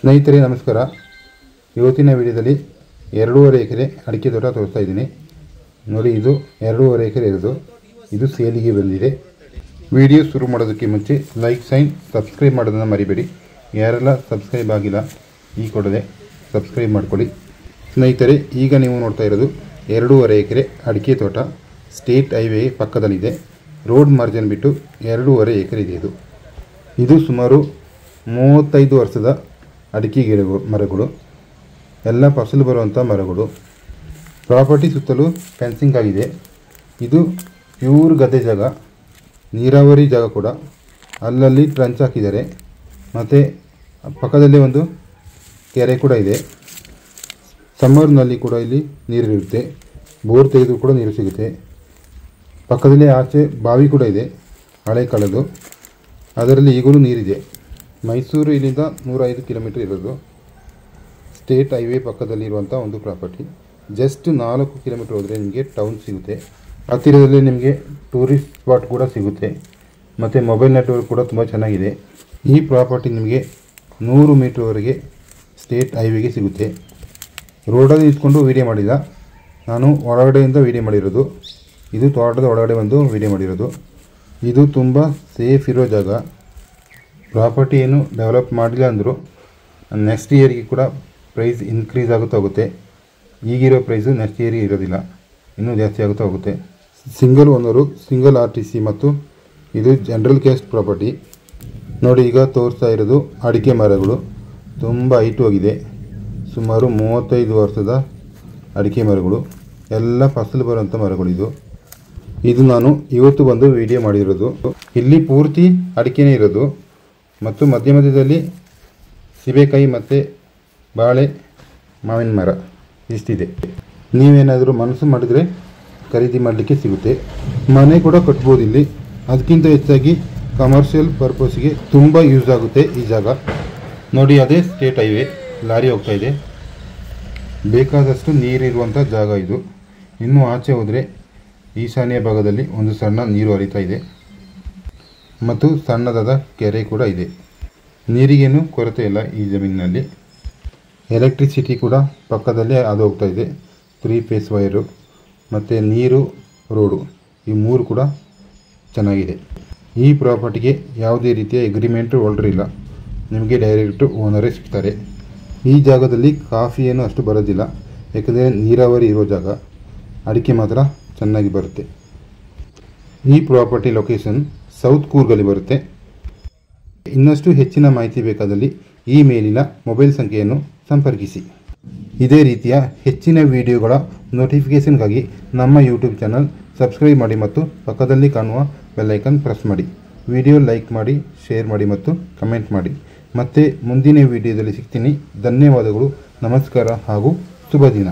ಸ್ನೇಹಿತರೆ ನಮಸ್ಕಾರ. ಇವತ್ತಿನ ವಿಡಿಯೋದಲ್ಲಿ 2.5 ಎಕರೆ ಅಡಿಕೆ ತೋಟ ತೋರಿಸ್ತಾ ಇದ್ದೀನಿ. ನೋಡಿ, ಇದು 2.5 ಎಕರೆ ಇರೋದು. ಇದು ಸೇಲಿಗೆ ಬಂದಿದೆ. ವಿಡಿಯೋ ಶುರು ಮಾಡೋದಕ್ಕೆ ಮುಂಚೆ ಲೈಕ್ ಸೈನ್ ಸಬ್ಸ್ಕ್ರೈಬ್ ಮಾಡೋದನ್ನು ಮರಿಬೇಡಿ. ಯಾರೆಲ್ಲ ಸಬ್ಸ್ಕ್ರೈಬ್ ಆಗಿಲ್ಲ ಈ ಕೂಡಲೇ ಸಬ್ಸ್ಕ್ರೈಬ್ ಮಾಡ್ಕೊಳ್ಳಿ. ಸ್ನೇಹಿತರೆ, ಈಗ ನೀವು ನೋಡ್ತಾ ಇರೋದು 2.5 ಎಕರೆ ಅಡಿಕೆ ತೋಟ. ಸ್ಟೇಟ್ ಹೈವೇ ಪಕ್ಕದಲ್ಲಿದೆ. ರೋಡ್ ಮಾರ್ಜಿನ್ ಬಿಟ್ಟು 2.5 ಎಕರೆ ಇದೆ. ಇದು ಸುಮಾರು 35 ವರ್ಷದ ಅಡಿಕೆ ಮರಗಳು, ಎಲ್ಲ ಫಸಲು ಬರುವಂಥ ಮರಗಳು. ಪ್ರಾಪರ್ಟಿ ಸುತ್ತಲೂ ಫೆನ್ಸಿಂಗ್ ಆಗಿದೆ. ಇದು ಪ್ಯೂರ್ ಗದ್ದೆ ಜಾಗ, ನೀರಾವರಿ ಜಾಗ ಕೂಡ. ಅಲ್ಲಲ್ಲಿ ಟ್ರಂಚ್ ಹಾಕಿದ್ದಾರೆ. ಮತ್ತು ಪಕ್ಕದಲ್ಲೇ ಒಂದು ಕೆರೆ ಕೂಡ ಇದೆ. ಸಮ್ಮರ್ನಲ್ಲಿ ಕೂಡ ಇಲ್ಲಿ ನೀರಿರುತ್ತೆ. ಬೋರ್ ತೆಗೆದು ಕೂಡ ನೀರು ಸಿಗುತ್ತೆ. ಪಕ್ಕದಲ್ಲೇ ಆಚೆ ಬಾವಿ ಕೂಡ ಇದೆ, ಹಳೆ ಕಾಲದ್ದು. ಅದರಲ್ಲಿ ಈಗಲೂ ನೀರಿದೆ. ಮೈಸೂರು ಇಲ್ಲಿಂದ 105 ಕಿಲೋಮೀಟರ್ ಇರೋದು. ಸ್ಟೇಟ್ ಹೈವೇ ಪಕ್ಕದಲ್ಲಿರುವಂಥ ಒಂದು ಪ್ರಾಪರ್ಟಿ. ಜಸ್ಟ್ 4 ಕಿಲೋಮೀಟರ್ ಹೋದರೆ ನಿಮಗೆ ಟೌನ್ ಸಿಗುತ್ತೆ. ಹತ್ತಿರದಲ್ಲಿ ನಿಮಗೆ ಟೂರಿಸ್ಟ್ ಸ್ಪಾಟ್ ಕೂಡ ಸಿಗುತ್ತೆ. ಮತ್ತು ಮೊಬೈಲ್ ನೆಟ್ವರ್ಕ್ ಕೂಡ ತುಂಬ ಚೆನ್ನಾಗಿದೆ. ಈ ಪ್ರಾಪರ್ಟಿ ನಿಮಗೆ 100 ಮೀಟ್ರ್ವರೆಗೆ ಸ್ಟೇಟ್ ಹೈವೇಗೆ ಸಿಗುತ್ತೆ. ರೋಡಲ್ಲಿ ನಿಂತ್ಕೊಂಡು ವೀಡಿಯೋ ಮಾಡಿಲ್ಲ, ನಾನು ಒಳಗಡೆಯಿಂದ ವೀಡಿಯೋ ಮಾಡಿರೋದು. ಇದು ತೋಟದ ಒಳಗಡೆ ಬಂದು ವೀಡಿಯೋ ಮಾಡಿರೋದು. ಇದು ತುಂಬ ಸೇಫ್ ಇರೋ ಜಾಗ. ಪ್ರಾಪರ್ಟಿ ಏನು ಡೆವಲಪ್ ಮಾಡಿಲ್ಲ ಅಂದರೂ ನೆಕ್ಸ್ಟ್ ಇಯರ್ಗೆ ಕೂಡ ಪ್ರೈಸ್ ಇನ್ಕ್ರೀಸ್ ಆಗುತ್ತಾ ಹೋಗುತ್ತೆ. ಈಗಿರೋ ಪ್ರೈಸು ನೆಕ್ಸ್ಟ್ ಇಯರ್ಗೆ ಇರೋದಿಲ್ಲ, ಇನ್ನೂ ಜಾಸ್ತಿ ಆಗುತ್ತಾ ಹೋಗುತ್ತೆ. ಸಿಂಗಲ್ ಓನರು, ಸಿಂಗಲ್ RTC ಮತ್ತು ಇದು ಜನರಲ್ ಕ್ಯಾಸ್ಟ್ ಪ್ರಾಪರ್ಟಿ. ನೋಡಿ, ಈಗ ತೋರಿಸ್ತಾ ಇರೋದು ಅಡಿಕೆ ಮರಗಳು. ತುಂಬ ಹೈಟ್ ಹೋಗಿದೆ. ಸುಮಾರು 35 ವರ್ಷದ ಅಡಿಕೆ ಮರಗಳು, ಎಲ್ಲ ಫಸಲು ಬರುವಂಥ ಮರಗಳು. ಇದು ನಾನು ಇವತ್ತು ಬಂದು ವಿಡಿಯೋ ಮಾಡಿರೋದು. ಇಲ್ಲಿ ಪೂರ್ತಿ ಅಡಿಕೆನೇ ಇರೋದು ಮತ್ತು ಮಧ್ಯ ಮಧ್ಯದಲ್ಲಿ ಸೀಬೆಕಾಯಿ ಮತ್ತು ಬಾಳೆ, ಮಾವಿನ ಮರ ಇಷ್ಟಿದೆ. ನೀವೇನಾದರೂ ಮನಸ್ಸು ಮಾಡಿದರೆ ಖರೀದಿ ಮಾಡಲಿಕ್ಕೆ ಸಿಗುತ್ತೆ. ಮನೆ ಕೂಡ ಕಟ್ಬೋದು ಇಲ್ಲಿ. ಅದಕ್ಕಿಂತ ಹೆಚ್ಚಾಗಿ ಕಮರ್ಷಿಯಲ್ ಪರ್ಪಸ್ಗೆ ತುಂಬ ಯೂಸ್ ಆಗುತ್ತೆ ಈ ಜಾಗ. ನೋಡಿ, ಅದೇ ಸ್ಟೇಟ್ ಹೈವೇ, ಲಾರಿ ಹೋಗ್ತಾ ಇದೆ. ಬೇಕಾದಷ್ಟು ನೀರಿರುವಂಥ ಜಾಗ ಇದು. ಇನ್ನೂ ಆಚೆ ಹೋದರೆ ಈಶಾನ್ಯ ಭಾಗದಲ್ಲಿ ಒಂದು ಸಣ್ಣ ನೀರು ಹರಿತಾ ಇದೆ ಮತ್ತು ಸಣ್ಣದಾದ ಕೆರೆ ಕೂಡ ಇದೆ. ನೀರಿಗೇನು ಕೊರತೆ ಇಲ್ಲ ಈ ಜಮೀನಿನಲ್ಲಿ. ಎಲೆಕ್ಟ್ರಿಸಿಟಿ ಕೂಡ ಪಕ್ಕದಲ್ಲೇ ಹಾದು ಹೋಗ್ತಾ ಇದೆ. 3 ಫೇಸ್ ವೈರು ಮತ್ತು ನೀರು, ರೋಡು, ಈ 3 ಕೂಡ ಚೆನ್ನಾಗಿದೆ. ಈ ಪ್ರಾಪರ್ಟಿಗೆ ಯಾವುದೇ ರೀತಿಯ ಎಗ್ರಿಮೆಂಟ್ ಹೋಲ್ಡರ್ ಇಲ್ಲ. ನಿಮಗೆ ಡೈರೆಕ್ಟ್ ಓನರೇ ಸಿಗ್ತಾರೆ. ಈ ಜಾಗದಲ್ಲಿ ಕಾಫಿ ಏನು ಅಷ್ಟು ಬರೋದಿಲ್ಲ, ಯಾಕಂದರೆ ನೀರಾವರಿ ಇರೋ ಜಾಗ. ಅಡಿಕೆ ಮಾತ್ರ ಚೆನ್ನಾಗಿ ಬರುತ್ತೆ. ಈ ಪ್ರಾಪರ್ಟಿ ಲೊಕೇಶನ್ ಸೌತ್ ಕೂರ್ಗಲ್ಲಿ ಬರುತ್ತೆ. ಇನ್ನಷ್ಟು ಹೆಚ್ಚಿನ ಮಾಹಿತಿ ಬೇಕಾದಲ್ಲಿ ಈ ಮೇಲಿನ ಮೊಬೈಲ್ ಸಂಖ್ಯೆಯನ್ನು ಸಂಪರ್ಕಿಸಿ. ಇದೇ ರೀತಿಯ ಹೆಚ್ಚಿನ ವಿಡಿಯೋಗಳ ನೋಟಿಫಿಕೇಷನ್ಗಾಗಿ ನಮ್ಮ ಯೂಟ್ಯೂಬ್ ಚಾನಲ್ ಸಬ್ಸ್ಕ್ರೈಬ್ ಮಾಡಿ ಮತ್ತು ಪಕ್ಕದಲ್ಲಿ ಕಾಣುವ ಬೆಲ್ಲೈಕನ್ ಪ್ರೆಸ್ ಮಾಡಿ. ವಿಡಿಯೋ ಲೈಕ್ ಮಾಡಿ, ಶೇರ್ ಮಾಡಿ ಮತ್ತು ಕಮೆಂಟ್ ಮಾಡಿ. ಮತ್ತೆ ಮುಂದಿನ ವಿಡಿಯೋದಲ್ಲಿ ಸಿಗ್ತೀನಿ. ಧನ್ಯವಾದಗಳು, ನಮಸ್ಕಾರ ಹಾಗೂ ಶುಭ ದಿನ.